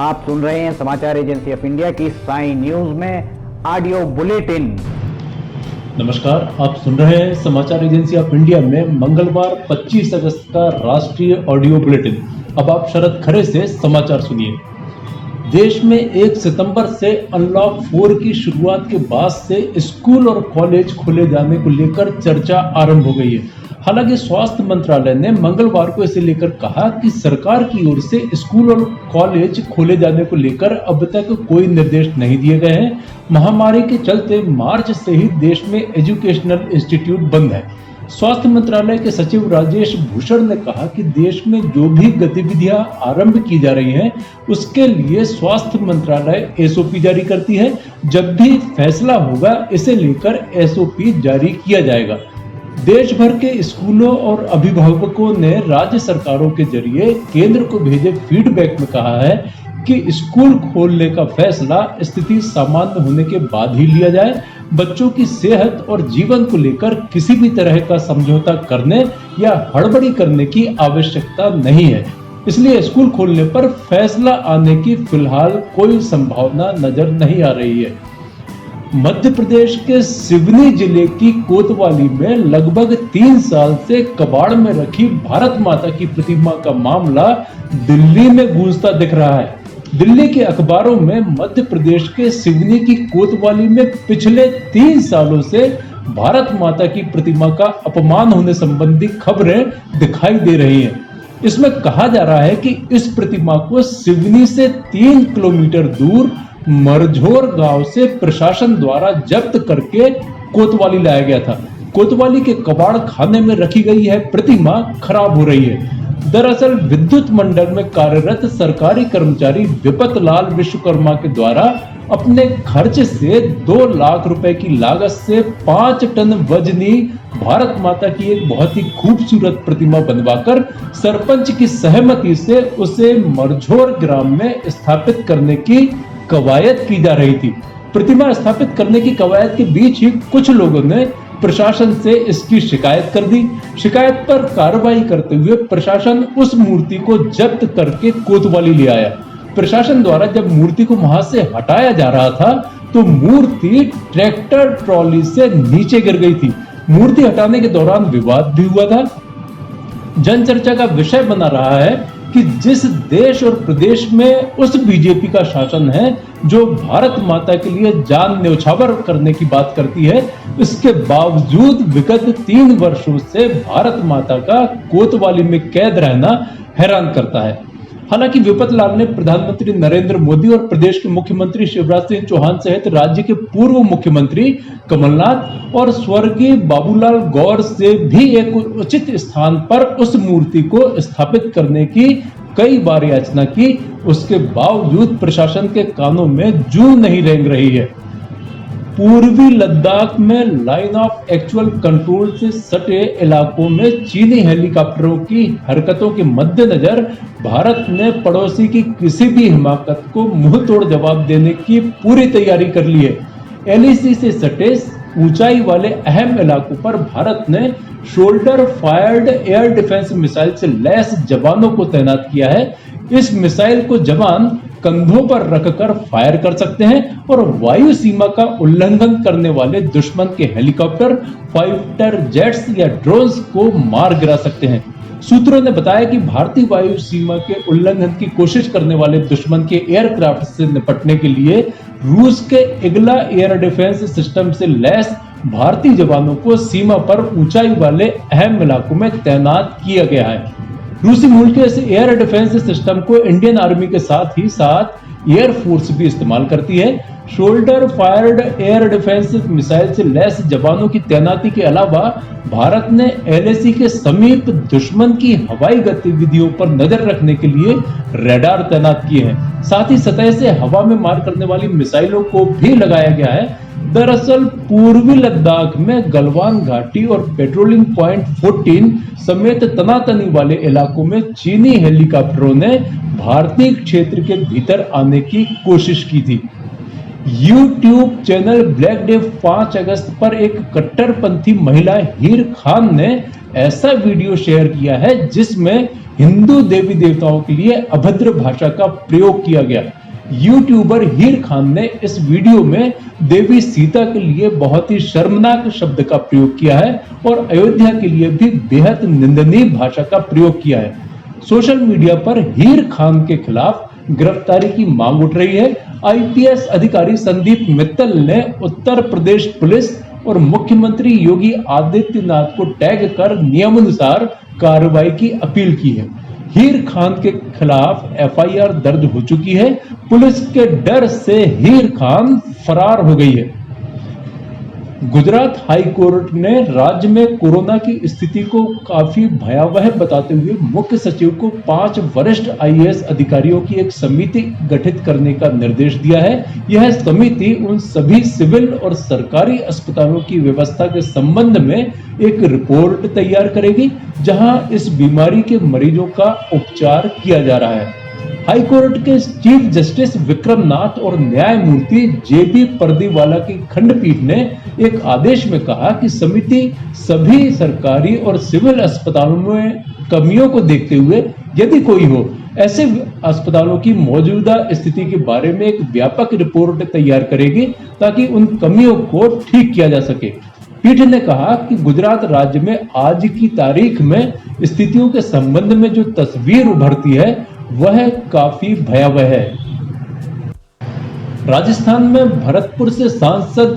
आप सुन रहे हैं समाचार एजेंसी ऑफ इंडिया की साई न्यूज में ऑडियो बुलेटिन। नमस्कार, आप सुन रहे हैं समाचार एजेंसी ऑफ इंडिया में मंगलवार 25 अगस्त का राष्ट्रीय ऑडियो बुलेटिन। अब आप शरद खरे से समाचार सुनिए। देश में 1 सितंबर से अनलॉक 4 की शुरुआत के बाद से स्कूल और कॉलेज खोले जाने को लेकर चर्चा आरंभ हो गई है। हालांकि स्वास्थ्य मंत्रालय ने मंगलवार को इसे लेकर कहा कि सरकार की ओर से स्कूल और कॉलेज खोले जाने को लेकर अब तक कोई निर्देश नहीं दिए गए हैं। महामारी के चलते मार्च से ही देश में एजुकेशनल इंस्टीट्यूट बंद है। स्वास्थ्य मंत्रालय के सचिव राजेश भूषण ने कहा कि देश में जो भी गतिविधियां आरंभ की जा रही हैं, उसके लिए स्वास्थ्य मंत्रालय एसओपी जारी करती है। जब भी फैसला होगा, इसे लेकर एसओपी जारी किया जाएगा। देश भर के स्कूलों और अभिभावकों ने राज्य सरकारों के जरिए केंद्र को भेजे फीडबैक में कहा है कि स्कूल खोलने का फैसला स्थिति सामान्य होने के बाद ही लिया जाए। बच्चों की सेहत और जीवन को लेकर किसी भी तरह का समझौता करने या हड़बड़ी करने की आवश्यकता नहीं है, इसलिए स्कूल खोलने पर फैसला आने की फिलहाल कोई संभावना नजर नहीं आ रही है। मध्य प्रदेश के सिवनी जिले की कोतवाली में लगभग 3 साल से कबाड़ में रखी भारत माता की प्रतिमा का मामला दिल्ली में गूंजता दिख रहा है। दिल्ली के अखबारों में मध्य प्रदेश के सिवनी की कोतवाली में पिछले 3 सालों से भारत माता की प्रतिमा का अपमान होने संबंधी खबरें दिखाई दे रही हैं। इसमें कहा जा रहा है कि इस प्रतिमा को सिवनी से 3 किलोमीटर दूर मरझोर गांव से प्रशासन द्वारा जब्त करके कोतवाली लाया गया था। कोतवाली के कबाड़ खाने में रखी गई है प्रतिमा खराब हो रही है। दरअसल विद्युत मंडल में कार्यरत सरकारी कर्मचारी विपत लाल विश्वकर्मा के द्वारा अपने खर्च से 2 लाख रुपए की लागत से 5 टन वजनी भारत माता की एक बहुत ही खूबसूरत प्रतिमा बनवाकर सरपंच की सहमति से उसे मरझोर ग्राम में स्थापित करने की कवायद की जा रही थी। प्रतिमा स्थापित करने की कवायद के बीच ही कुछ लोगों ने प्रशासन से इसकी शिकायत कर दी। शिकायत पर कार्रवाई करते हुए प्रशासन उस मूर्ति को जब्त करके कोतवाली ले आया। प्रशासन द्वारा जब मूर्ति को वहां से हटाया जा रहा था तो मूर्ति ट्रैक्टर ट्रॉली से नीचे गिर गई थी। मूर्ति हटाने के दौरान विवाद भी हुआ था। जनचर्चा का विषय बना रहा है कि जिस देश और प्रदेश में उस बीजेपी का शासन है जो भारत माता के लिए जान न्यौछावर करने की बात करती है, इसके बावजूद विगत 3 वर्षों से भारत माता का कोतवाली में कैद रहना हैरान करता है। हालांकि विपत लाल ने प्रधानमंत्री नरेंद्र मोदी और प्रदेश के मुख्यमंत्री शिवराज सिंह चौहान सहित राज्य के पूर्व मुख्यमंत्री कमलनाथ और स्वर्गीय बाबूलाल गौर से भी एक उचित स्थान पर उस मूर्ति को स्थापित करने की कई बार याचना की। उसके बावजूद प्रशासन के कानों में जूं नहीं रेंग रही है। पूर्वी लद्दाख में लाइन ऑफ एक्चुअल कंट्रोल से सटे इलाकों में चीनी हेलीकॉप्टरों की हरकतों के मद्देनजर भारत ने पड़ोसी की किसी भी हिमाकत को मुंह तोड़ जवाब देने की पूरी तैयारी कर ली है। एलएसी से सटे ऊंचाई वाले अहम इलाकों पर भारत ने shoulder fired air defence missile से लैस जवानों को तैनात किया है। इस मिसाइल को जवान कंधों पर रखकर फायर कर सकते हैं और वायु सीमा का उल्लंघन करने वाले दुश्मन के हेलीकॉप्टर, फाइटर जेट्स या ड्रोन्स को मार गिरा सकते हैं। सूत्रों ने बताया कि भारतीय वायु सीमा के उल्लंघन की कोशिश करने वाले दुश्मन के एयरक्राफ्ट से निपटने के लिए रूस के इगला एयर डिफेंस सिस्टम से लैस भारतीय जवानों को सीमा पर ऊंचाई वाले अहम इलाकों में तैनात किया गया है। रूसी मूल के इस एयर डिफेंस सिस्टम को इंडियन आर्मी के साथ ही साथ एयर फोर्स भी इस्तेमाल करती है। Shoulder fired air defence missile से लैस जवानों की तैनाती के अलावा भारत ने एलएसी के समीप दुश्मन की हवाई गतिविधियों पर नजर रखने के लिए रडार तैनात किए हैं। साथ ही सतह से हवा में मार करने वाली मिसाइलों को भी लगाया गया है। दरअसल पूर्वी लद्दाख में गलवान घाटी और पेट्रोलिंग पॉइंट 14 समेत तनातनी वाले इलाकों में चीनी हेलीकॉप्टरों ने भारतीय क्षेत्र के भीतर आने की कोशिश की थी। यूट्यूब चैनल ब्लैक डे 5 अगस्त पर एक कट्टरपंथी महिला हीर खान ने ऐसा वीडियो शेयर किया है जिसमें हिंदू देवी देवताओं के लिए अभद्र भाषा का प्रयोग किया गया। यूट्यूबर हीर खान ने इस वीडियो में देवी सीता के लिए बहुत ही शर्मनाक शब्द का प्रयोग किया है और अयोध्या के लिए भी बेहद निंदनीय भाषा का प्रयोग किया है। सोशल मीडिया पर हीर खान के खिलाफ गिरफ्तारी की मांग उठ रही है। आईपीएस अधिकारी संदीप मित्तल ने उत्तर प्रदेश पुलिस और मुख्यमंत्री योगी आदित्यनाथ को टैग कर नियमानुसार कार्रवाई की अपील की है। हीर खान के खिलाफ एफआईआर दर्ज हो चुकी है। पुलिस के डर से हीर खान फरार हो गई है। गुजरात हाई कोर्ट ने राज्य में कोरोना की स्थिति को काफी भयावह बताते हुए मुख्य सचिव को 5 वरिष्ठ आईएएस अधिकारियों की एक समिति गठित करने का निर्देश दिया है। यह समिति उन सभी सिविल और सरकारी अस्पतालों की व्यवस्था के संबंध में एक रिपोर्ट तैयार करेगी, जहां इस बीमारी के मरीजों का उपचार किया जा रहा है। हाई कोर्ट के चीफ जस्टिस विक्रम नाथ और न्यायमूर्ति जेबी पर्दीवाला की खंडपीठ ने एक आदेश में कहा कि समिति सभी सरकारी और सिविल अस्पतालों में कमियों को देखते हुए यदि कोई हो, ऐसे अस्पतालों की मौजूदा स्थिति के बारे में एक व्यापक रिपोर्ट तैयार करेगी ताकि उन कमियों को ठीक किया जा सके। पीठ ने कहा कि गुजरात राज्य में आज की तारीख में स्थितियों के संबंध में जो तस्वीर उभरती है वह काफी भयावह है। राजस्थान में भरतपुर से सांसद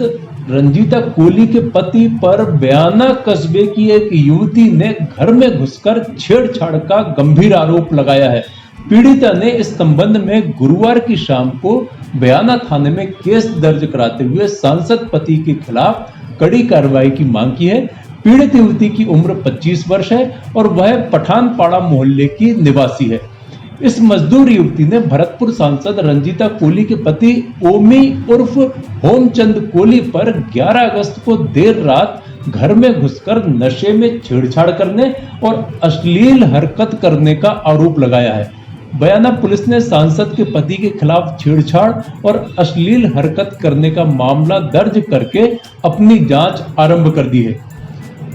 रंजीता कोली के पति पर बयाना कस्बे की एक युवती ने घर में घुसकर छेड़छाड़ का गंभीर आरोप लगाया है। पीड़िता ने इस संबंध में गुरुवार की शाम को बयाना थाने में केस दर्ज कराते हुए सांसद पति के खिलाफ कड़ी कार्रवाई की मांग की है। पीड़ित युवती की उम्र 25 वर्ष है और वह पठानपाड़ा मोहल्ले की निवासी है। इस मजदूर युवती ने भरतपुर सांसद रंजीता कोली के पति ओमी उर्फ होमचंद कोली पर 11 अगस्त को देर रात घर में घुसकर नशे में छेड़छाड़ करने और अश्लील हरकत करने का आरोप लगाया है। बयाना पुलिस ने सांसद के पति के खिलाफ छेड़छाड़ और अश्लील हरकत करने का मामला दर्ज करके अपनी जांच आरंभ कर दी है।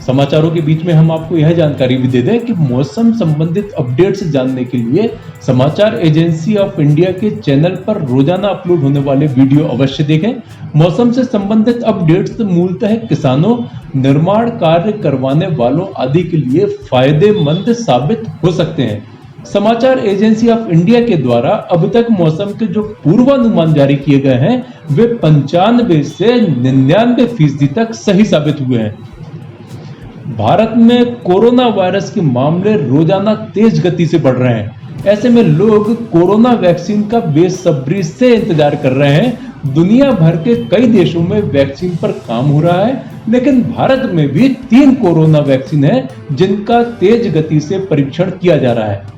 समाचारों के बीच में हम आपको यह जानकारी भी दे दें कि मौसम संबंधित अपडेट्स जानने के लिए समाचार एजेंसी ऑफ इंडिया के चैनल पर रोजाना अपलोड होने वाले वीडियो अवश्य देखें। मौसम से संबंधित अपडेट्स मूलतः किसानों, निर्माण कार्य करवाने वालों आदि के लिए फायदेमंद साबित हो सकते हैं। समाचार एजेंसी ऑफ इंडिया के द्वारा अब तक मौसम के जो पूर्वानुमान जारी किए गए हैं वे 95 से 99% तक सही साबित हुए हैं। भारत में कोरोना वायरस के मामले रोजाना तेज गति से बढ़ रहे हैं। ऐसे में लोग कोरोना वैक्सीन का बेसब्री से इंतजार कर रहे हैं। दुनिया भर के कई देशों में वैक्सीन पर काम हो रहा है, लेकिन भारत में भी 3 कोरोना वैक्सीन है जिनका तेज गति से परीक्षण किया जा रहा है।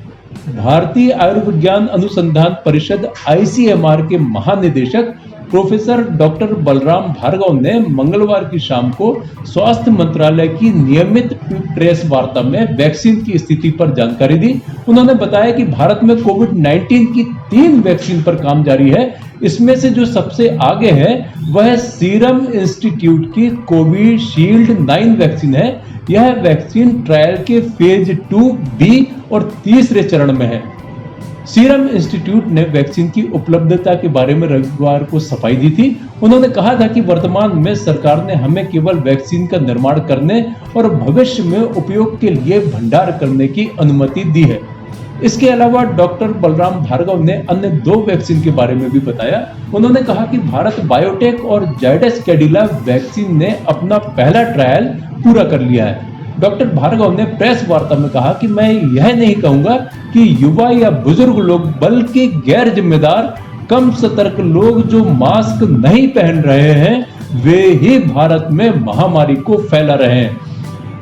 भारतीय आयुर्विज्ञान अनुसंधान परिषद ICMR के महानिदेशक प्रोफेसर डॉक्टर बलराम भार्गव ने मंगलवार की शाम को स्वास्थ्य मंत्रालय की नियमित प्रेस वार्ता में वैक्सीन की स्थिति पर जानकारी दी। उन्होंने बताया कि भारत में कोविड-19 की 3 वैक्सीन पर काम जारी है। इसमें से जो सबसे आगे है वह सीरम इंस्टीट्यूट की कोविशील्ड 9 वैक्सीन है। यह वैक्सीन ट्रायल के फेज 2B और तीसरे चरण में है। सीरम इंस्टीट्यूट ने वैक्सीन की उपलब्धता के बारे में रविवार को सफाई दी थी। उन्होंने कहा था कि वर्तमान में सरकार ने हमें केवल वैक्सीन का निर्माण करने और भविष्य में उपयोग के लिए भंडार करने की अनुमति दी है। इसके अलावा डॉक्टर बलराम भार्गव ने अन्य 2 वैक्सीन के बारे में भी बताया। उन्होंने कहा कि भारत बायोटेक और जायडस कैडिला वैक्सीन ने अपना पहला ट्रायल पूरा कर लिया है। डॉक्टर भार्गव ने प्रेस वार्ता में कहा कि मैं यह नहीं कहूंगा कि युवा या बुजुर्ग लोग, बल्कि गैर जिम्मेदार, कम सतर्क लोग जो मास्क नहीं पहन रहे हैं वे ही भारत में महामारी को फैला रहे हैं।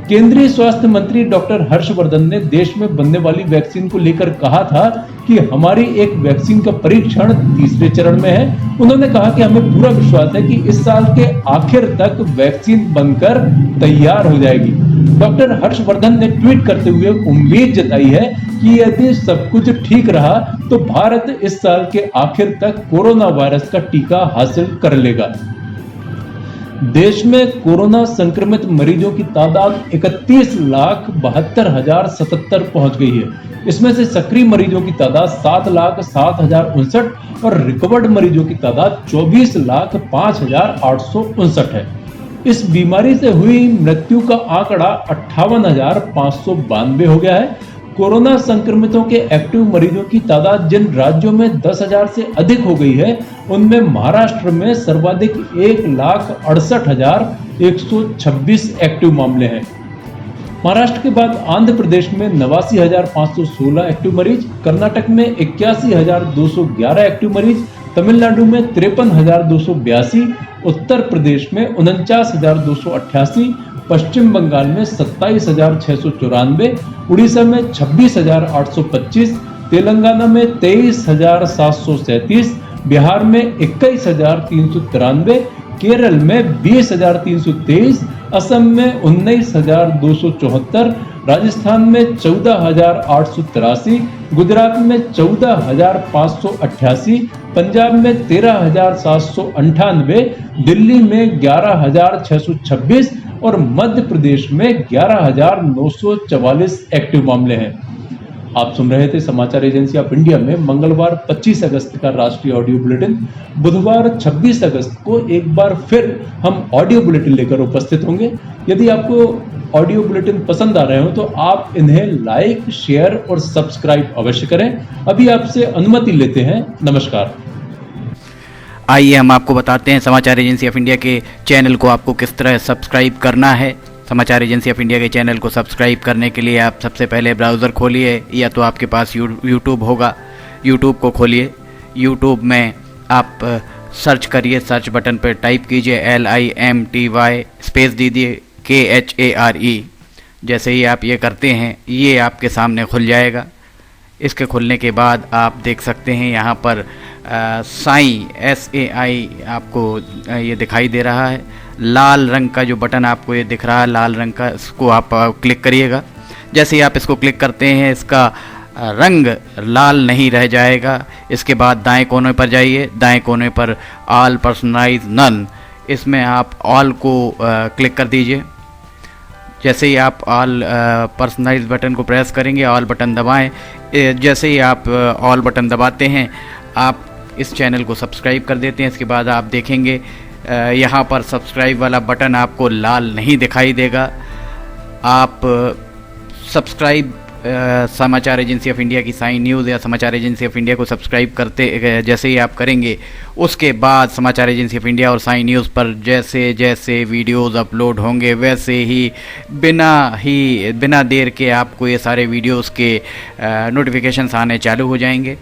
केंद्रीय स्वास्थ्य मंत्री डॉक्टर हर्षवर्धन ने देश में बनने वाली वैक्सीन को लेकर कहा था कि हमारी एक वैक्सीन का परीक्षण तीसरे चरण में है। उन्होंने कहा कि हमें पूरा विश्वास है कि इस साल के आखिर तक वैक्सीन बनकर तैयार हो जाएगी। डॉक्टर हर्षवर्धन ने ट्वीट करते हुए उम्मीद जताई है कि यदि सब कुछ ठीक रहा तो भारत इस साल के आखिर तक कोरोना वायरस का टीका हासिल कर लेगा। देश में कोरोना संक्रमित मरीजों की तादाद 31,72,077 पहुंच गई है। इसमें से सक्रिय मरीजों की तादाद 7,07,059 और रिकवर्ड मरीजों की तादाद 24,05,859 है। इस बीमारी से हुई मृत्यु का आंकड़ा 58,592 हो गया है। कोरोना संक्रमितों के एक्टिव मरीजों की तादाद जिन राज्यों में 10,000 से अधिक हो गई है, उनमें महाराष्ट्र में सर्वाधिक 1,68,126 एक्टिव मामले हैं। महाराष्ट्र के बाद आंध्र प्रदेश में 89,516 एक्टिव मरीज, कर्नाटक में 81,211 एक्टिव मरीज, तमिलनाडु में 53,282, उत्तर प्रदेश में 49,288, पश्चिम बंगाल में 27,694, उड़ीसा में 26,825, तेलंगाना में 23,737, बिहार में 21,393, केरल में 20,323, असम में 19,274, राजस्थान में 14,883, गुजरात में 14,588, पंजाब में 13,798, दिल्ली में 11,626 और मध्य प्रदेश में 11,944 एक्टिव मामले हैं। आप सुन रहे थे समाचार एजेंसी ऑफ इंडिया में मंगलवार 25 अगस्त का राष्ट्रीय ऑडियो बुलेटिन। बुधवार 26 अगस्त को एक बार फिर हम ऑडियो बुलेटिन लेकर उपस्थित होंगे। यदि आपको ऑडियो बुलेटिन पसंद आ रहे हो तो आप इन्हें लाइक, शेयर और सब्सक्राइब अवश्य करें। अभी आपसे अनुमति लेते हैं। नमस्कार। आइए हम आपको बताते हैं समाचार एजेंसी ऑफ इंडिया के चैनल को आपको किस तरह सब्सक्राइब करना है। समाचार एजेंसी ऑफ इंडिया के चैनल को सब्सक्राइब करने के लिए आप सबसे पहले ब्राउज़र खोलिए, या तो आपके पास यूट्यूब होगा, यूट्यूब को खोलिए। यूट्यूब में आप सर्च करिए, सर्च बटन पर टाइप कीजिए LIMTY स्पेस दीजिए KHARE। जैसे ही आप ये करते हैं ये आपके सामने खुल जाएगा। इसके खुलने के बाद आप देख सकते हैं यहाँ पर साई SAI आपको ये दिखाई दे रहा है। लाल रंग का जो बटन आपको ये दिख रहा है लाल रंग का, इसको आप क्लिक करिएगा। जैसे ही आप इसको क्लिक करते हैं इसका रंग लाल नहीं रह जाएगा। इसके बाद दाएं कोने पर जाइए, दाएं कोने पर ऑल पर्सनलाइज नन, इसमें आप ऑल को क्लिक कर दीजिए। जैसे ही आप ऑल पर्सनलाइज बटन को प्रेस करेंगे, ऑल बटन दबाएं। जैसे ही आप ऑल बटन दबाते हैं आप इस चैनल को सब्सक्राइब कर देते हैं। इसके बाद आप देखेंगे यहाँ पर सब्सक्राइब वाला बटन आपको लाल नहीं दिखाई देगा। आप सब्सक्राइब समाचार एजेंसी ऑफ इंडिया की साइन न्यूज़ या समाचार एजेंसी ऑफ इंडिया को सब्सक्राइब करते जैसे ही आप करेंगे, उसके बाद समाचार एजेंसी ऑफ इंडिया और साइन न्यूज़ पर जैसे जैसे वीडियोस अपलोड होंगे वैसे ही बिना देर के आपको ये सारे वीडियोस के नोटिफिकेशंस आने चालू हो जाएंगे।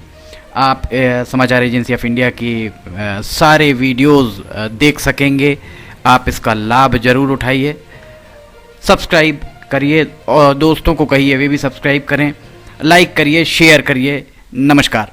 आप समाचार एजेंसी ऑफ इंडिया की सारे वीडियोस देख सकेंगे। आप इसका लाभ ज़रूर उठाइए, सब्सक्राइब करिए और दोस्तों को कहिए वे भी सब्सक्राइब करें, लाइक करिए, शेयर करिए। नमस्कार।